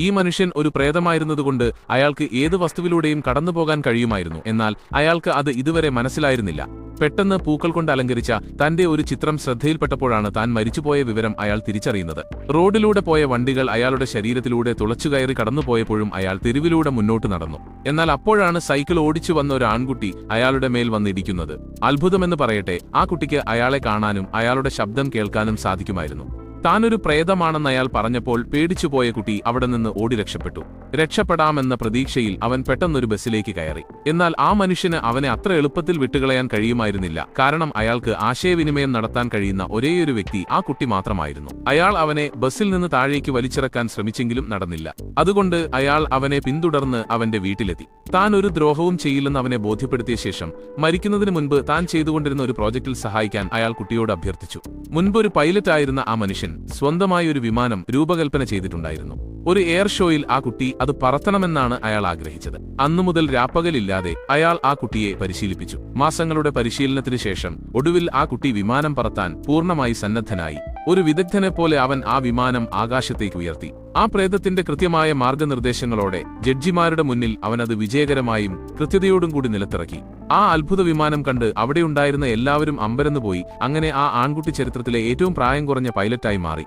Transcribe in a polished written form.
ഈ മനുഷ്യൻ ഒരു പ്രേതമായിരുന്നതുകൊണ്ട് അയാൾക്ക് ഏത് വസ്തുവിലൂടെയും കടന്നുപോകാൻ കഴിയുമായിരുന്നു. എന്നാൽ അയാൾക്ക് അത് ഇതുവരെ മനസ്സിലായിരുന്നില്ല. പെട്ടെന്ന് പൂക്കൾ കൊണ്ട് അലങ്കരിച്ച തന്റെ ഒരു ചിത്രം ശ്രദ്ധയിൽപ്പെട്ടപ്പോഴാണ് താൻ മരിച്ചുപോയ വിവരം അയാൾ തിരിച്ചറിയുന്നത്. റോഡിലൂടെ പോയ വണ്ടികൾ അയാളുടെ ശരീരത്തിലൂടെ തുളച്ചുകയറി കടന്നുപോയപ്പോഴും അയാൾ തെരുവിലൂടെ മുന്നോട്ട് നടന്നു. എന്നാൽ അപ്പോഴാണ് സൈക്കിൾ ഓടിച്ചു വന്ന ഒരു ആൺകുട്ടി അയാളുടെ മേൽ വന്നിടിക്കുന്നത്. അത്ഭുതമെന്ന് പറയട്ടെ, ആ കുട്ടിക്ക് അയാളെ കാണാനും അയാളുടെ ശബ്ദം കേൾക്കാനും സാധിക്കുമായിരുന്നു. താനൊരു പ്രേതമാണെന്ന് അയാൾ പറഞ്ഞപ്പോൾ പേടിച്ചുപോയ കുട്ടി അവിടെ നിന്ന് ഓടി രക്ഷപ്പെട്ടു. രക്ഷപ്പെടാമെന്ന പ്രതീക്ഷയിൽ അവൻ പെട്ടെന്നൊരു ബസ്സിലേക്ക് കയറി. എന്നാൽ ആ മനുഷ്യന് അവനെ അത്ര എളുപ്പത്തിൽ വിട്ടുകളയാൻ കഴിയുമായിരുന്നില്ല. കാരണം അയാൾക്ക് ആശയവിനിമയം നടത്താൻ കഴിയുന്ന ഒരേയൊരു വ്യക്തി ആ കുട്ടി മാത്രമായിരുന്നു. അയാൾ അവനെ ബസ്സിൽ നിന്ന് താഴേക്ക് വലിച്ചിറക്കാൻ ശ്രമിച്ചെങ്കിലും നടന്നില്ല. അതുകൊണ്ട് അയാൾ അവനെ പിന്തുടർന്ന് അവന്റെ വീട്ടിലെത്തി. താൻ ഒരു ദ്രോഹവും ചെയ്യില്ലെന്ന് അവനെ ബോധ്യപ്പെടുത്തിയ ശേഷം മരിക്കുന്നതിന് മുൻപ് താൻ ചെയ്തുകൊണ്ടിരുന്ന ഒരു പ്രോജക്റ്റിൽ സഹായിക്കാൻ അയാൾ കുട്ടിയോട് അഭ്യർത്ഥിച്ചു. മുൻപൊരു പൈലറ്റായിരുന്ന ആ മനുഷ്യൻ സ്വന്തമായി ഒരു വിമാനം രൂപകൽപ്പന ചെയ്തിട്ടുണ്ടായിരുന്നു. ഒരു എയർ ഷോയിൽ ആ കുട്ടി അത് പറത്തണമെന്നാണ് അയാൾ ആഗ്രഹിച്ചത്. അന്നുമുതൽ രാപ്പകലില്ലാതെ അയാൾ ആ കുട്ടിയെ പരിശീലിപ്പിച്ചു. മാസങ്ങളുടെ പരിശീലനത്തിന് ശേഷം ഒടുവിൽ ആ കുട്ടി വിമാനം പറത്താൻ പൂർണ്ണമായി സന്നദ്ധനായി. ഒരു വിദഗ്ധനെ പോലെ അവൻ ആ വിമാനം ആകാശത്തേക്ക് ഉയർത്തി. ആ പ്രേതത്തിന്റെ കൃത്യമായ മാർഗനിർദ്ദേശങ്ങളോടെ ജഡ്ജിമാരുടെ മുന്നിൽ അവനത് വിജയകരമായും കൃത്യതയോടും കൂടി നിലത്തിറക്കി. ആ അത്ഭുത വിമാനം കണ്ട് അവിടെയുണ്ടായിരുന്ന എല്ലാവരും അമ്പരന്നുപോയി. അങ്ങനെ ആ ആൺകുട്ടി ചരിത്രത്തിലെ ഏറ്റവും പ്രായം കുറഞ്ഞ പൈലറ്റായി മാറി.